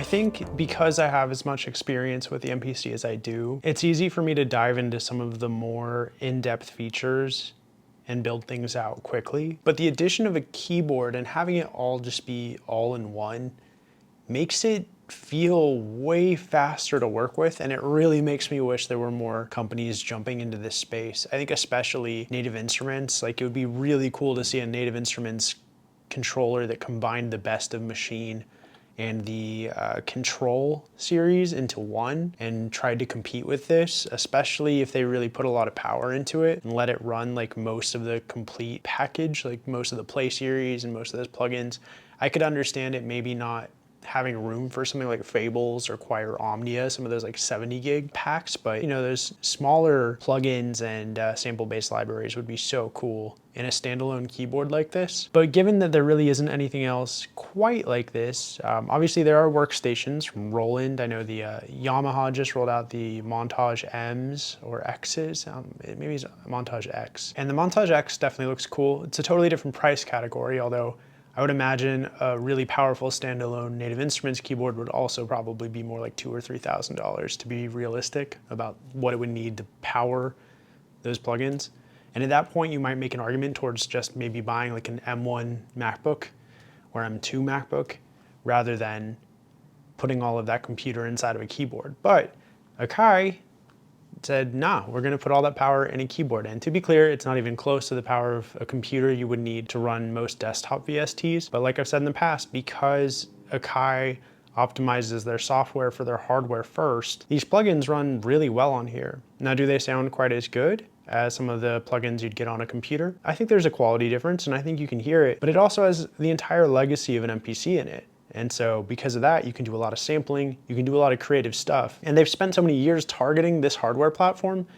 I think because I have as much experience with the MPC as I do, it's easy for me to dive into some of the more in-depth features and build things out quickly. But the addition of a keyboard and having it all just be all in one makes it feel way faster to work with, and it really makes me wish there were more companies jumping into this space. I think especially Native Instruments, like it would be really cool to see a Native Instruments controller that combined the best of Machine and the Control series into one and tried to compete with this, especially if they really put a lot of power into it and let it run like most of the complete package, like most of the Play series and most of those plugins. I could understand it maybe not having room for something like Fables or Choir Omnia, some of those like 70 gig packs, but you know, those smaller plugins and sample-based libraries would be so cool in a standalone keyboard like this. But given that there really isn't anything else quite like this, obviously there are workstations from Roland. I know the Yamaha just rolled out the Montage M's or X's, maybe it's Montage X. And the Montage X definitely looks cool. It's a totally different price category, although I would imagine a really powerful standalone Native Instruments keyboard would also probably be more like $2,000 or $3,000 to be realistic about what it would need to power those plugins. And at that point, you might make an argument towards just maybe buying like an M1 MacBook or M2 MacBook rather than putting all of that computer inside of a keyboard. But AKAI said, nah, we're gonna put all that power in a keyboard. And to be clear, it's not even close to the power of a computer you would need to run most desktop VSTs. But like I've said in the past, because AKAI optimizes their software for their hardware first, these plugins run really well on here. Now, do they sound quite as good as some of the plugins you'd get on a computer? I think there's a quality difference and I think you can hear it, but it also has the entire legacy of an MPC in it. And so because of that, you can do a lot of sampling, you can do a lot of creative stuff. And they've spent so many years targeting this hardware platform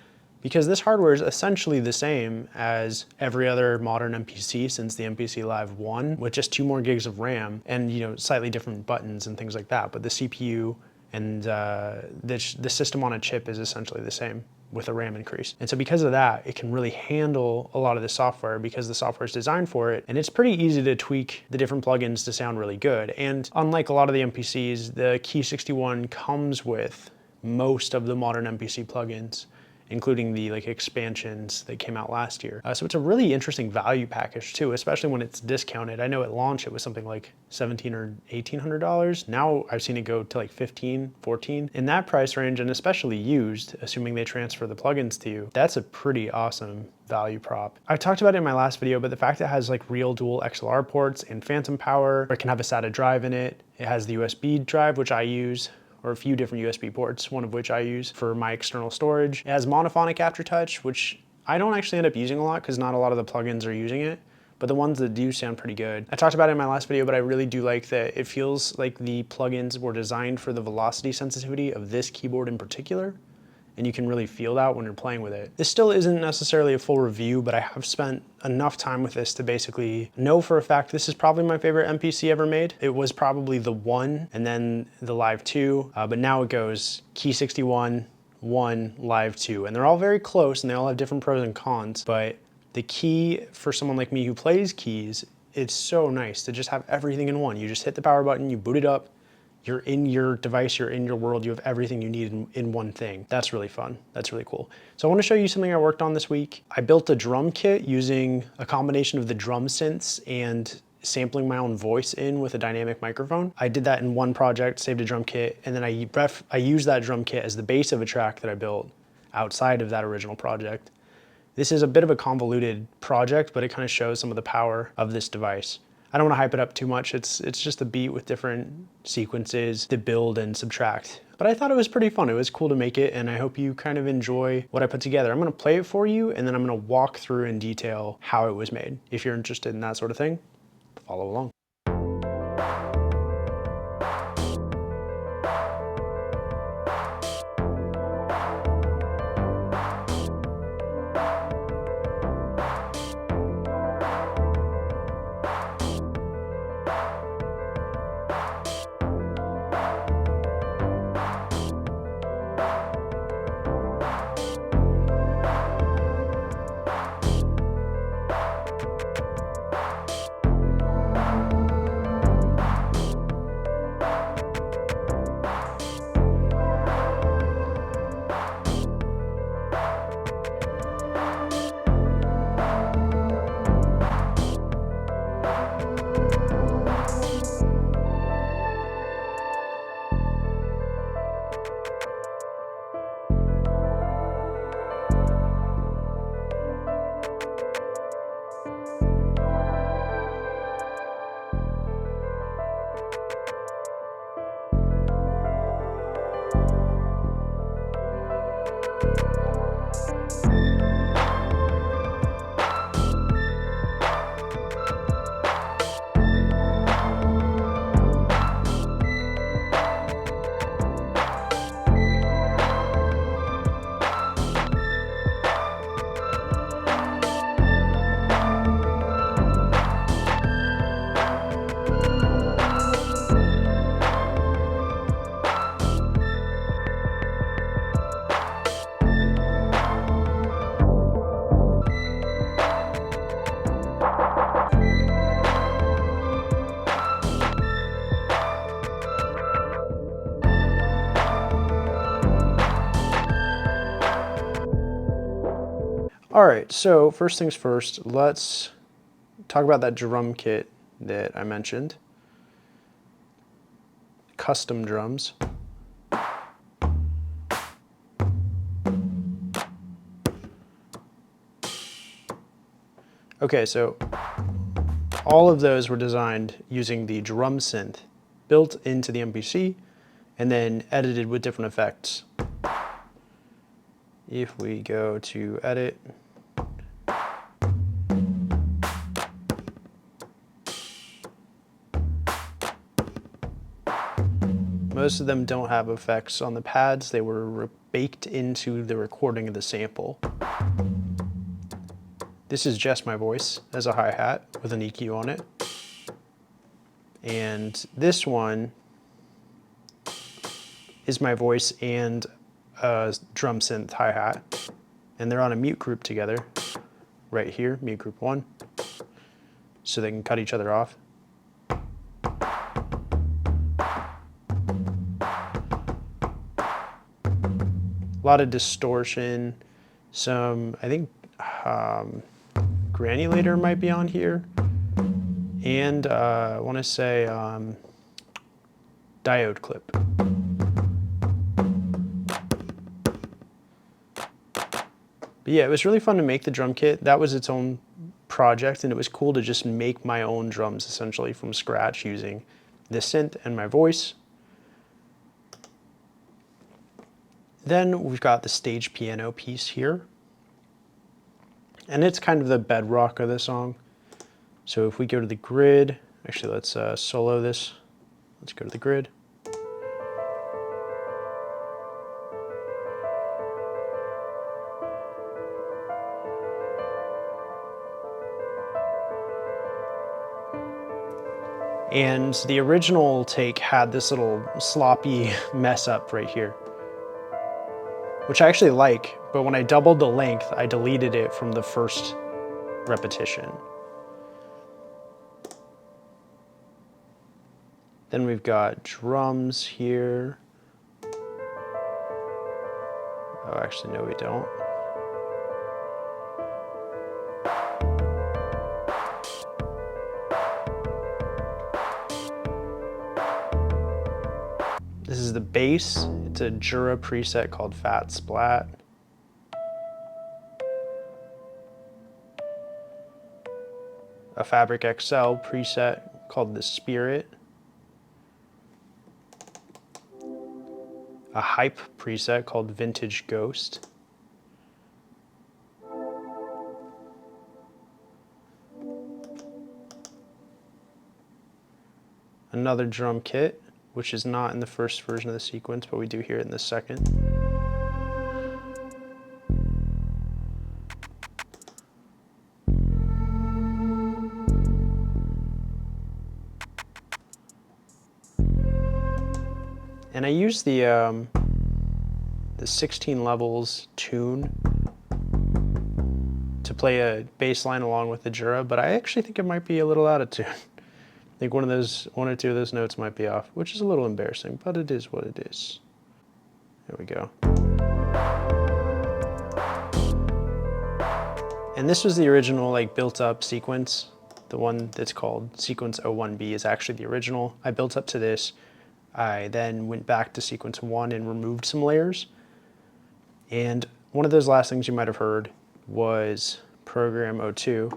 because this hardware is essentially the same as every other modern MPC since the MPC Live 1 with just 2 more gigs of RAM and, you know, slightly different buttons and things like that. But the CPU and the system on a chip is essentially the same with a RAM increase. And so because of that, it can really handle a lot of the software because the software is designed for it. And it's pretty easy to tweak the different plugins to sound really good. And unlike a lot of the MPCs, the Key 61 comes with most of the modern MPC plugins, including the like expansions that came out last year. So it's a really interesting value package too, especially when it's discounted. I know at launch it was something like $1,700 or $1,800. Now I've seen it go to like 15, 14. In that price range, and especially used, assuming they transfer the plugins to you, that's a pretty awesome value prop. I talked about it in my last video, but the fact that it has like real dual XLR ports and phantom power, or it can have a SATA drive in it. It has the USB drive, which I use, or a few different USB ports, one of which I use for my external storage. It has monophonic aftertouch, which I don't actually end up using a lot because not a lot of the plugins are using it, but the ones that do sound pretty good. I talked about it in my last video, but I really do like that it feels like the plugins were designed for the velocity sensitivity of this keyboard in particular, and you can really feel that when you're playing with it. This still isn't necessarily a full review, but I have spent enough time with this to basically know for a fact this is probably my favorite MPC ever made. It was probably the 1 and then the Live 2, but now it goes Key 61, 1, Live 2, and they're all very close and they all have different pros and cons, but the Key for someone like me who plays keys, it's so nice to just have everything in one. You just hit the power button, you boot it up, you're in your device, you're in your world, you have everything you need in one thing. That's really fun. That's really cool. So I want to show you something I worked on this week. I built a drum kit using a combination of the drum synths and sampling my own voice in with a dynamic microphone. I did that in one project, saved a drum kit, and then I used that drum kit as the base of a track that I built outside of that original project. This is a bit of a convoluted project, but it kind of shows some of the power of this device. I don't want to hype it up too much. It's just a beat with different sequences to build and subtract. But I thought it was pretty fun. It was cool to make it, and I hope you kind of enjoy what I put together. I'm going to play it for you, and then I'm going to walk through in detail how it was made. If you're interested in that sort of thing, follow along. All right, so first things first, let's talk about that drum kit that I mentioned. Custom drums. Okay, so all of those were designed using the drum synth built into the MPC and then edited with different effects. If we go to edit, most of them don't have effects on the pads. They were baked into the recording of the sample. This is just my voice as a hi-hat with an EQ on it. And this one is my voice and a drum synth hi-hat. And they're on a mute group together, right here, mute group 1, so they can cut each other off. A lot of distortion, some, I think, granulator might be on here, and I want to say diode clip. But yeah, it was really fun to make the drum kit. That was its own project, and it was cool to just make my own drums essentially from scratch using this synth and my voice. Then we've got the stage piano piece here. And it's kind of the bedrock of the song. So if we go to the grid, actually let's solo this. Let's go to the grid. And the original take had this little sloppy mess up right here, which I actually like, but when I doubled the length, I deleted it from the first repetition. Then we've got drums here. Oh, actually, no, we don't. This is the bass. It's a Jura preset called Fat Splat. A Fabric XL preset called the Spirit. A Hype preset called Vintage Ghost. Another drum kit, which is not in the first version of the sequence, but we do hear it in the second. And I use the 16 levels tune to play a bass line along with the Jura, but I actually think it might be a little out of tune. I think one or two of those notes might be off, which is a little embarrassing, but it is what it is. There we go. And this was the original like built up sequence. The one that's called sequence 01B is actually the original. I built up to this. I then went back to sequence 1 and removed some layers. And one of those last things you might have heard was program 02.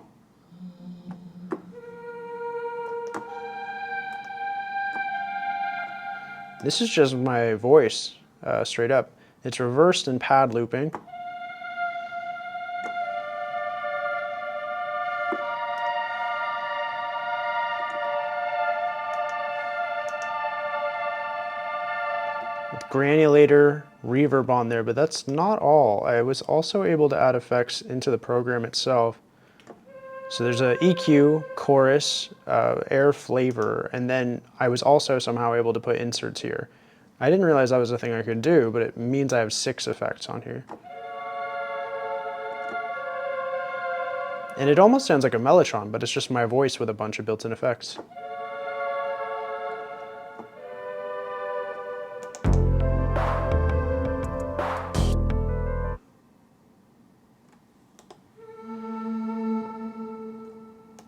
This is just my voice, straight up. It's reversed and pad looping. With granulator reverb on there, but that's not all. I was also able to add effects into the program itself. So there's a EQ, chorus, air flavor, and then I was also somehow able to put inserts here. I didn't realize that was a thing I could do, but it means I have 6 effects on here. And it almost sounds like a Mellotron, but it's just my voice with a bunch of built-in effects.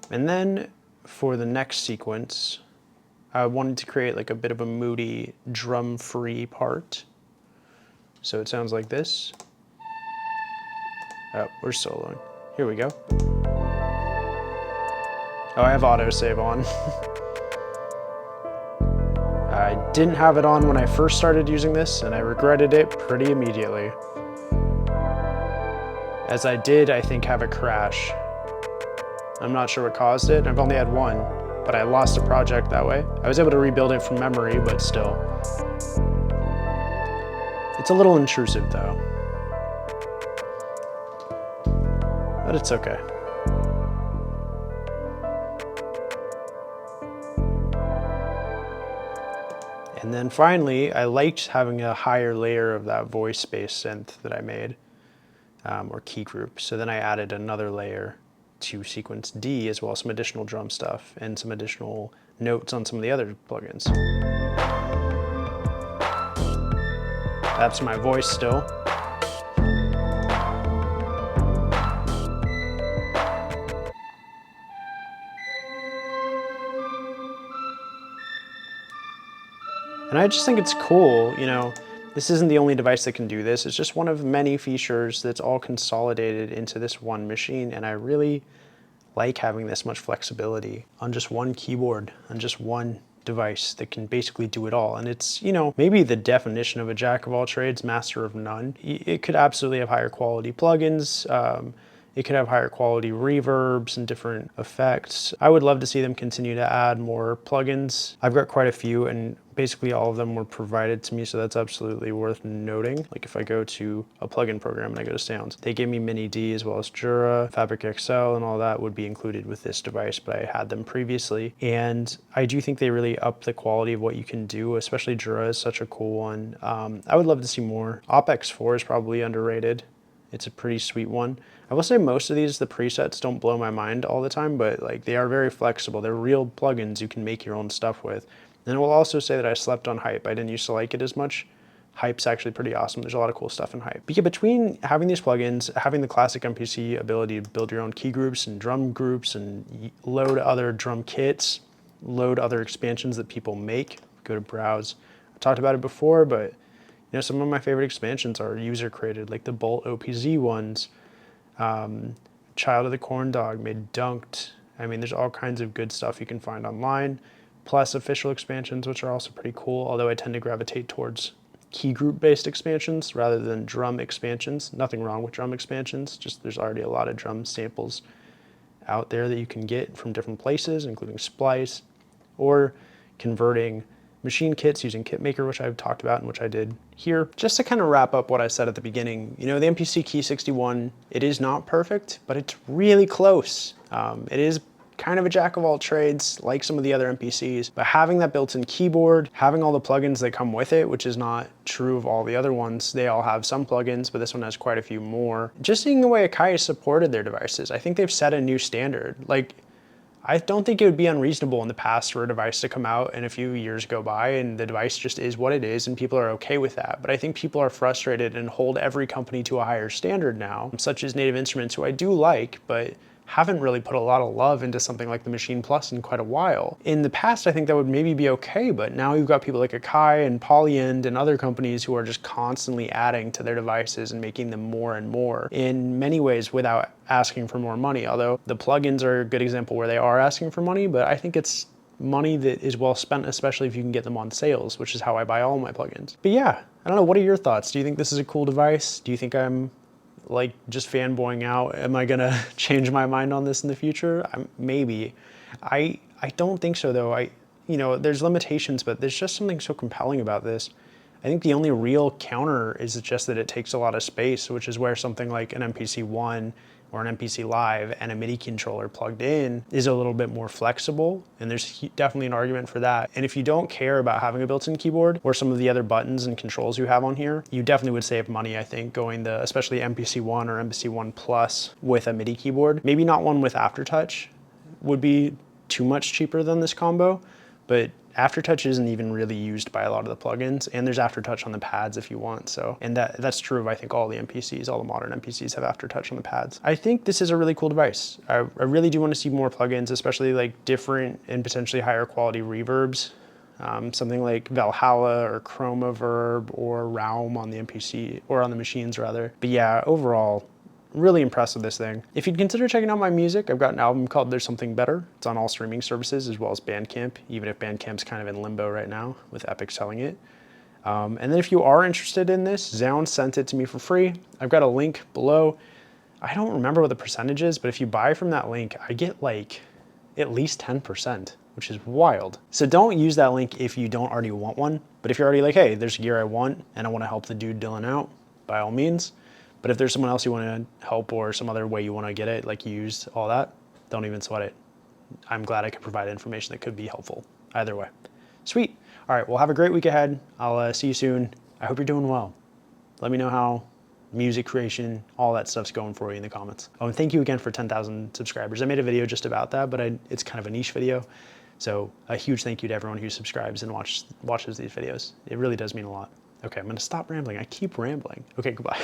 And then for the next sequence, I wanted to create like a bit of a moody drum-free part. So it sounds like this. Oh, we're soloing. Here we go. Oh, I have autosave on. I didn't have it on when I first started using this, and I regretted it pretty immediately. As I did, I think, have a crash. I'm not sure what caused it. I've only had one, but I lost a project that way. I was able to rebuild it from memory, but still. It's a little intrusive though. But it's okay. And then finally, I liked having a higher layer of that voice space synth that I made, or key group. So then I added another layer to sequence D, as well as some additional drum stuff and some additional notes on some of the other plugins. That's my voice still. And I just think it's cool, you know, this isn't the only device that can do this. It's just one of many features that's all consolidated into this one machine. And I really like having this much flexibility on just one keyboard, on just one device that can basically do it all. And it's, you know, maybe the definition of a jack of all trades, master of none. It could absolutely have higher quality plugins. It could have higher quality reverbs and different effects. I would love to see them continue to add more plugins. I've got quite a few, and basically all of them were provided to me, so that's absolutely worth noting. Like if I go to a plugin program and I go to sounds, they gave me Mini D as well as Jura, Fabric XL, and all that would be included with this device, but I had them previously. And I do think they really up the quality of what you can do, especially Jura is such a cool one. I would love to see more. OpX 4 is probably underrated. It's a pretty sweet one. I will say most of these, the presets don't blow my mind all the time, but like they are very flexible. They're real plugins you can make your own stuff with. And I will also say that I slept on Hype. I didn't used to like it as much. Hype's actually pretty awesome. There's a lot of cool stuff in Hype. But yeah, between having these plugins, having the classic MPC ability to build your own key groups and drum groups and load other drum kits, load other expansions that people make, go to browse. I talked about it before, but you know, some of my favorite expansions are user created, like the Bolt OPZ ones. Child of the Corn Dog made Dunked. I mean, there's all kinds of good stuff you can find online, plus official expansions, which are also pretty cool, although I tend to gravitate towards key group based expansions rather than drum expansions. Nothing wrong with drum expansions, just there's already a lot of drum samples out there that you can get from different places, including Splice, or converting machine kits using KitMaker, which I've talked about and which I did here. Just to kind of wrap up what I said at the beginning, you know, the MPC Key 61, it is not perfect, but it's really close. It is kind of a jack of all trades, like some of the other MPCs, but having that built-in keyboard, having all the plugins that come with it, which is not true of all the other ones. They all have some plugins, but this one has quite a few more. Just seeing the way AKAI supported their devices, I think they've set a new standard. Like, I don't think it would be unreasonable in the past for a device to come out and a few years go by and the device just is what it is and people are okay with that. But I think people are frustrated and hold every company to a higher standard now, such as Native Instruments, who I do like, but haven't really put a lot of love into something like the Machine Plus in quite a while. In the past, I think that would maybe be okay, but now you've got people like AKAI and Polyend and other companies who are just constantly adding to their devices and making them more and more in many ways without asking for more money. Although the plugins are a good example where they are asking for money, but I think it's money that is well spent, especially if you can get them on sales, which is how I buy all my plugins. But yeah, I don't know, what are your thoughts? Do you think this is a cool device? Do you think I'm like just fanboying out? Am I gonna change my mind on this in the future? Maybe. I don't think so though. There's limitations, but there's just something so compelling about this. I think the only real counter is just that it takes a lot of space, which is where something like an MPC-1 or an MPC Live and a MIDI controller plugged in is a little bit more flexible, and there's definitely an argument for that. And if you don't care about having a built-in keyboard or some of the other buttons and controls you have on here, you definitely would save money, I think, going the especially MPC-1 or MPC-1 Plus with a MIDI keyboard. Maybe not one with Aftertouch would be too much cheaper than this combo, but Aftertouch isn't even really used by a lot of the plugins, and there's Aftertouch on the pads if you want. So, and that's true of I think all the MPCs, all the modern MPCs have Aftertouch on the pads. I think this is a really cool device. I really do want to see more plugins, especially like different and potentially higher quality reverbs. Something like Valhalla or Chroma Verb or Realm on the MPC, or on the machines rather. But yeah, overall, really impressed with this thing. If you'd consider checking out my music, I've got an album called There's Something Better. It's on all streaming services as well as Bandcamp, even if Bandcamp's kind of in limbo right now with Epic selling it. And then if you are interested in this, Zound sent it to me for free. I've got a link below. I don't remember what the percentage is, but if you buy from that link, I get like at least 10%, which is wild. So don't use that link if you don't already want one. But if you're already like, hey, there's gear I want and I want to help the dude Dylan out, by all means. But if there's someone else you want to help or some other way you want to get it, like used, all that, don't even sweat it. I'm glad I could provide information that could be helpful either way. Sweet. All right, well, have a great week ahead. I'll see you soon. I hope you're doing well. Let me know how music creation, all that stuff's going for you in the comments. Oh, and thank you again for 10,000 subscribers. I made a video just about that, but it's kind of a niche video. So a huge thank you to everyone who subscribes and watches these videos. It really does mean a lot. Okay, I'm gonna stop rambling. I keep rambling. Okay, goodbye.